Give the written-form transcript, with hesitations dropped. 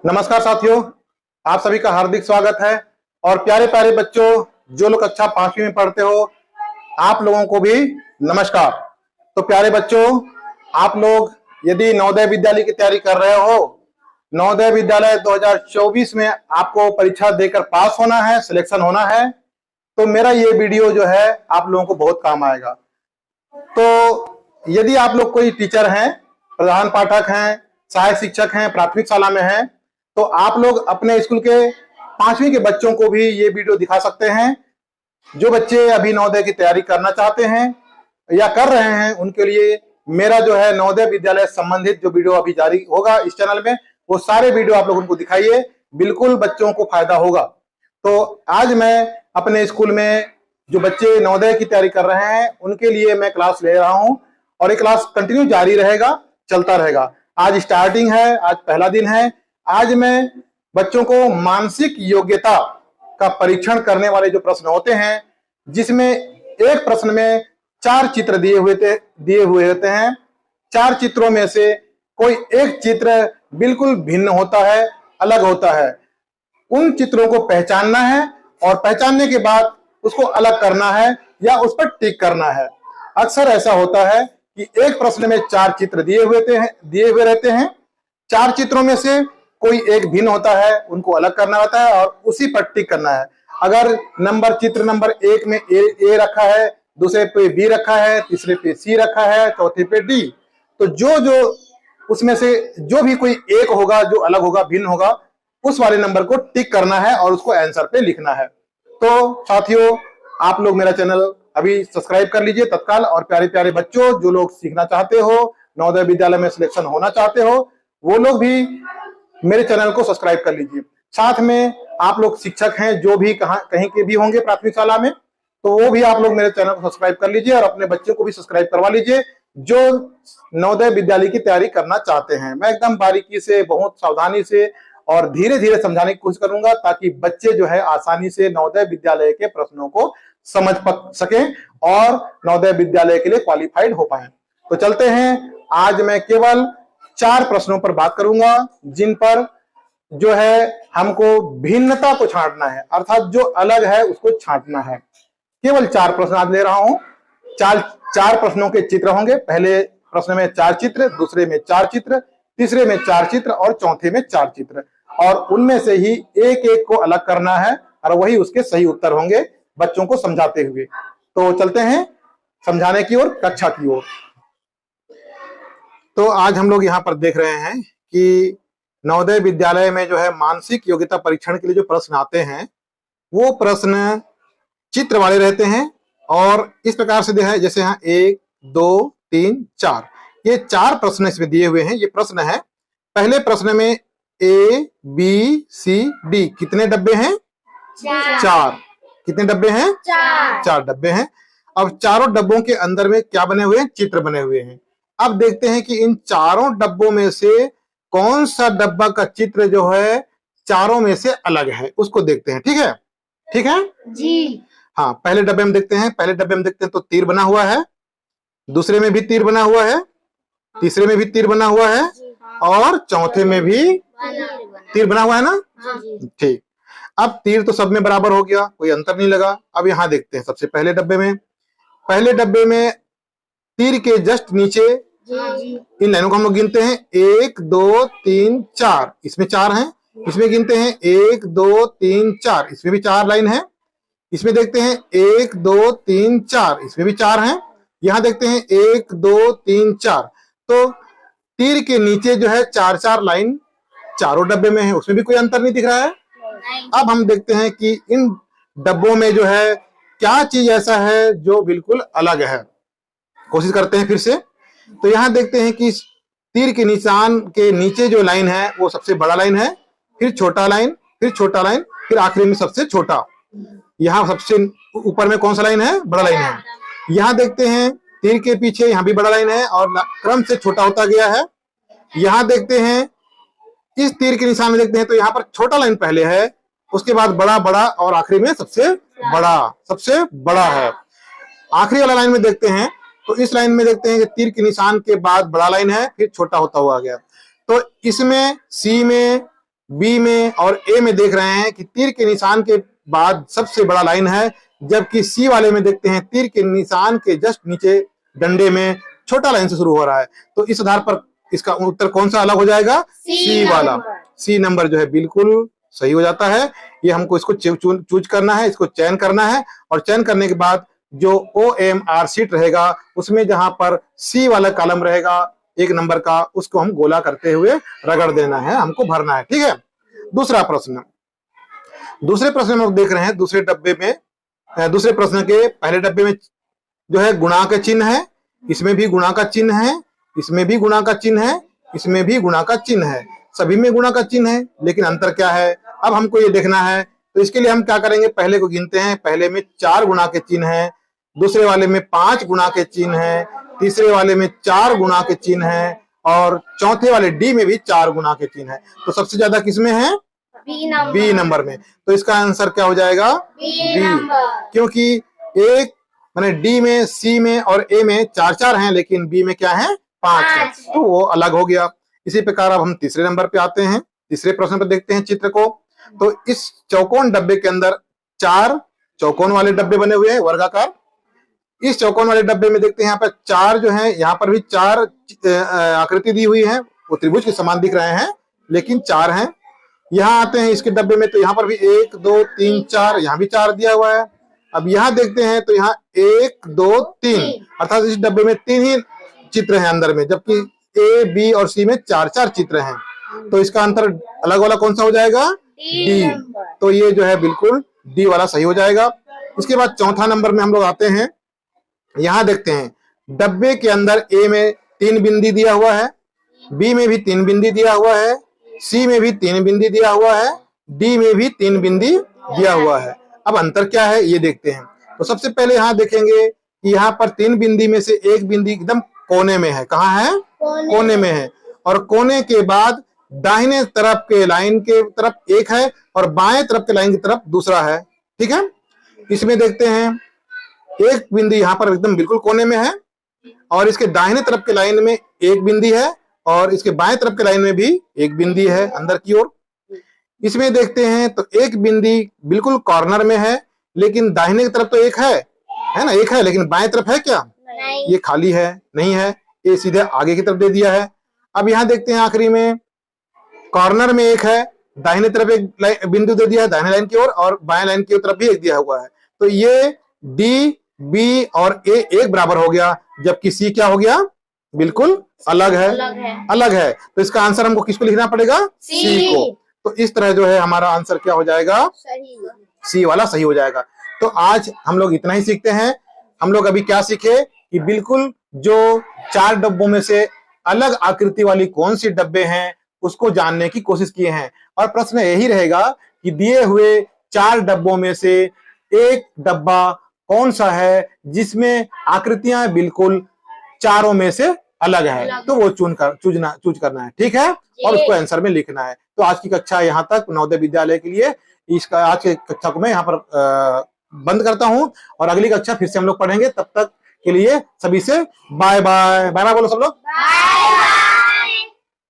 नमस्कार साथियों, आप सभी का हार्दिक स्वागत है। और प्यारे प्यारे बच्चों, जो लोग कक्षा 5वीं में पढ़ते हो, आप लोगों को भी नमस्कार। तो प्यारे बच्चों, आप लोग यदि नवोदय विद्यालय की तैयारी कर रहे हो, नवोदय विद्यालय 2024 में आपको परीक्षा देकर पास होना है, सिलेक्शन होना है, तो मेरा ये वीडियो जो है आप लोगों को बहुत काम आएगा। तो यदि आप लोग कोई टीचर हैं, प्रधान पाठक हैं, सहायक शिक्षक हैं, प्राथमिक शाला में हैं, तो आप लोग अपने स्कूल के 5वीं के बच्चों को भी ये वीडियो दिखा सकते हैं। जो बच्चे अभी नवोदय की तैयारी करना चाहते हैं या कर रहे हैं, उनके लिए मेरा जो है नवोदय विद्यालय संबंधित जो वीडियो अभी जारी होगा इस चैनल में, वो सारे वीडियो आप लोग उनको दिखाइए, बिल्कुल बच्चों को फायदा होगा। तो आज मैं अपने स्कूल में जो बच्चे नवोदय की तैयारी कर रहे हैं उनके लिए मैं क्लास ले रहा हूं, और ये क्लास कंटिन्यू जारी रहेगा, चलता रहेगा। आज स्टार्टिंग है, आज पहला दिन है। आज मैं बच्चों को मानसिक योग्यता का परीक्षण करने वाले जो प्रश्न होते हैं, जिसमें एक प्रश्न में 4 चित्र दिए हुए होते हैं। 4 चित्रों में से कोई एक चित्र बिल्कुल भिन्न होता है, अलग होता है। उन चित्रों को पहचानना है और पहचानने के बाद उसको अलग करना है या उस पर टिक करना है। अक्सर ऐसा होता है कि एक प्रश्न में 4 चित्र दिए हुए रहते हैं। 4 चित्रों में से कोई एक भिन्न होता है, उनको अलग करना होता है और उसी पर टिक करना है। अगर चित्र नंबर 1 में ए रखा है, दूसरे पे बी रखा है, तीसरे पे सी रखा है, चौथे पे डी, तो जो उसमें से जो भी कोई एक होगा, जो अलग होगा, भिन्न होगा, उस वाले नंबर को टिक करना है और उसको आंसर पे लिखना है। तो साथियों, आप लोग मेरा चैनल अभी सब्सक्राइब कर लीजिए तत्काल। और प्यारे प्यारे बच्चों, जो लोग सीखना चाहते हो, नवोदय विद्यालय में सिलेक्शन होना चाहते हो, वो लोग भी मेरे चैनल को सब्सक्राइब कर लीजिए। साथ में आप लोग शिक्षक हैं, जो भी कहीं के भी होंगे प्राथमिक शाला में, तो वो भी आप लोग मेरे चैनल को सब्सक्राइब कर लीजिए और अपने बच्चों को भी सब्सक्राइब करवा लीजिए, जो नवोदय विद्यालय की तैयारी करना चाहते हैं। मैं एकदम बारीकी से, बहुत सावधानी से और धीरे धीरे समझाने की कोशिश करूंगा, ताकि बच्चे जो है आसानी से नवोदय विद्यालय के प्रश्नों को समझ सकें और नवोदय विद्यालय के लिए क्वालिफाइड हो पाए। तो चलते हैं। आज मैं केवल 4 प्रश्नों पर बात करूंगा, जिन पर जो है हमको भिन्नता को छांटना है, अर्थात जो अलग है उसको छांटना है। केवल 4 प्रश्न आज ले रहा हूं। 4 प्रश्नों के चित्र होंगे। पहले प्रश्न में 4 चित्र, दूसरे में 4 चित्र, तीसरे में 4 चित्र और चौथे में 4 चित्र, और उनमें से ही एक एक को अलग करना है और वही उसके सही उत्तर होंगे, बच्चों को समझाते हुए। तो चलते हैं समझाने की ओर, कक्षा की ओर। तो आज हम लोग यहाँ पर देख रहे हैं कि नवोदय विद्यालय में जो है मानसिक योग्यता परीक्षण के लिए जो प्रश्न आते हैं, वो प्रश्न चित्र वाले रहते हैं और इस प्रकार से है, जैसे यहाँ 1 2 3 4, ये 4 प्रश्न इसमें दिए हुए हैं। ये प्रश्न है। पहले प्रश्न में ए बी सी डी कितने डब्बे हैं? 4। कितने डब्बे हैं? 4 डब्बे हैं। अब चारों डब्बों के अंदर में क्या बने हुए हैं? चित्र बने हुए हैं। अब देखते हैं कि इन चारों डब्बों में से कौन सा डब्बा का चित्र जो है चारों में से अलग है, उसको देखते हैं। ठीक है? ठीक है जी। हाँ, पहले डब्बे में देखते हैं। तो तीर बना हुआ है, दूसरे में भी तीर बना हुआ है, तीसरे में भी तीर बना हुआ है और चौथे में भी तीर बना हुआ है ना? ठीक। अब तीर तो सब में बराबर हो गया, कोई अंतर नहीं लगा। अब यहाँ देखते हैं सबसे पहले डब्बे में तीर के जस्ट नीचे इन लाइनों को हम लोग गिनते हैं। 1 2 3 4, इसमें 4 हैं। इसमें गिनते हैं 1 2 3 4, इसमें भी 4 लाइन है। इसमें देखते हैं 1 2 3 4, इसमें भी 4 हैं। यहाँ देखते हैं 1 2 3 4। तो तीर के नीचे जो है 4 लाइन चारों डब्बे में है, उसमें भी कोई अंतर नहीं दिख रहा है। अब हम देखते हैं कि इन डब्बों में जो है क्या चीज ऐसा है जो बिल्कुल अलग है। कोशिश करते हैं फिर से। तो यहाँ देखते हैं कि तीर के निशान के नीचे जो लाइन है वो सबसे बड़ा लाइन है, फिर छोटा लाइन, फिर छोटा लाइन, फिर आखिरी में सबसे छोटा। यहाँ सबसे ऊपर में कौन सा लाइन है? बड़ा लाइन है। यहाँ देखते हैं तीर के पीछे यहाँ भी बड़ा लाइन है और क्रम से छोटा होता गया है। यहाँ देखते हैं इस तीर के निशान में देखते हैं तो यहाँ पर छोटा लाइन पहले है, उसके बाद बड़ा बड़ा और आखिरी में सबसे बड़ा है। आखिरी वाला लाइन में देखते हैं तो इस लाइन में देखते हैं कि तीर के निशान के बाद बड़ा लाइन है, फिर छोटा होता हुआ गया। तो इसमें सी में बी में और ए में देख रहे हैं कि तीर के निशान के बाद सबसे बड़ा लाइन है, जबकि सी वाले में देखते हैं तीर के निशान के जस्ट नीचे डंडे में छोटा लाइन से शुरू हो रहा है। तो इस आधार पर इसका उत्तर कौन सा अलग हो जाएगा? सी वाला। सी नंबर जो है बिल्कुल सही हो जाता है। ये हमको इसको चूज करना है, इसको चयन करना है, और चयन करने के बाद जो OMR शीट रहेगा उसमें जहां पर सी वाला कॉलम रहेगा 1 नंबर का, उसको हम गोला करते हुए रगड़ देना है, हमको भरना है। ठीक है। दूसरा प्रश्न, दूसरे प्रश्न में हम देख रहे हैं दूसरे डब्बे में, दूसरे प्रश्न के पहले डब्बे में जो है गुणा का चिन्ह है, इसमें भी गुणा का चिन्ह है, इसमें भी गुणा का चिन्ह है, इसमें भी गुणा का चिन्ह है, सभी में गुणा का चिन्ह है, लेकिन अंतर क्या है अब हमको ये देखना है। तो इसके लिए हम क्या करेंगे, पहले को गिनते हैं। पहले में 4 गुणा के चिन्ह है, दूसरे वाले में 5 गुणा के चिन्ह है, तीसरे वाले में 4 गुणा के चिन्ह है, और चौथे वाले डी में भी 4 गुणा के चिन्ह है। तो सबसे ज्यादा किसमें है? बी नंबर में। तो इसका आंसर क्या हो जाएगा? बी, क्योंकि एक माने डी में, सी में और ए में 4-4 हैं, लेकिन बी में क्या है? 5 है, तो वो अलग हो गया। इसी प्रकार अब हम तीसरे नंबर पे आते हैं, तीसरे प्रश्न पर देखते हैं चित्र को। तो इस चौकोन डब्बे के अंदर 4 चौकोन वाले डब्बे बने हुए हैं वर्गाकार। इस चौकोन वाले डब्बे में देखते हैं यहाँ पर 4 जो है, यहाँ पर भी 4 आकृति दी हुई है, वो त्रिभुज के समान दिख रहे हैं, लेकिन 4 हैं। यहाँ आते हैं इसके डब्बे में, तो यहाँ पर भी 1 2 3 4, यहाँ भी 4 दिया हुआ है। अब यहाँ देखते हैं तो यहाँ 1 2 3, अर्थात इस डब्बे में 3 ही चित्र हैं अंदर में, जबकि ए बी और सी में 4-4 चित्र हैं। तो इसका अंतर अलग वाला कौन सा हो जाएगा? डी। तो ये जो है बिल्कुल डी वाला सही हो जाएगा। इसके बाद चौथा नंबर में हम लोग आते हैं। यहाँ देखते हैं डब्बे के अंदर ए में 3 बिंदी दिया हुआ है, बी में भी 3 बिंदी दिया हुआ है, सी में भी 3 बिंदी दिया हुआ है, डी में भी 3 बिंदी दिया हुआ है। अब अंतर क्या है ये देखते हैं। तो सबसे पहले यहाँ देखेंगे कि यहाँ पर 3 बिंदी में से एक बिंदी एकदम कोने में है। कहाँ है? कोने में है। और कोने के बाद दाहिने तरफ के लाइन के तरफ एक है और बाएं तरफ के लाइन की तरफ दूसरा है। ठीक है। इसमें देखते हैं एक बिंदी यहाँ पर एकदम बिल्कुल कोने में है, और इसके दाहिने तरफ के लाइन में एक बिंदी है, और इसके बाएं तरफ के लाइन में भी एक बिंदी है अंदर की ओर। इसमें देखते हैं तो एक बिंदी बिल्कुल कॉर्नर में है, लेकिन दाहिने की तरफ तो एक है ना, एक है, लेकिन बाएं तरफ है क्या? नहीं। ये खाली है, नहीं है, ये सीधे आगे की तरफ दे दिया है। अब यहाँ देखते हैं आखिरी में कॉर्नर में एक है, दाहिने तरफ एक बिंदु दे दिया है दाहिने लाइन की ओर, और बाएं लाइन की तरफ भी एक दिया हुआ है। तो ये डी बी और ए एक बराबर हो गया, जबकि सी क्या हो गया? बिल्कुल अलग है, अलग है। तो इसका आंसर हमको किसको लिखना पड़ेगा? सी को। तो इस तरह जो है हमारा आंसर क्या हो जाएगा? सी वाला सही हो जाएगा। तो आज हम लोग इतना ही सीखते हैं। हम लोग अभी क्या सीखे कि बिल्कुल जो 4 डब्बों में से अलग आकृति वाली कौन सी डब्बे हैं उसको जानने की कोशिश किए हैं। और प्रश्न यही रहेगा कि दिए हुए 4 डब्बों में से एक डब्बा कौन सा है जिसमें आकृतियां बिल्कुल चारों में से अलग है, तो वो चूज करना है। ठीक है। और उसको आंसर में लिखना है। तो आज की कक्षा यहाँ तक नवोदय विद्यालय के लिए, इसका आज की कक्षा को मैं यहाँ पर बंद करता हूँ, और अगली कक्षा फिर से हम लोग पढ़ेंगे। तब तक के लिए सभी से बाय बाय। बाय बाय बोलो सब लोग। Bye bye.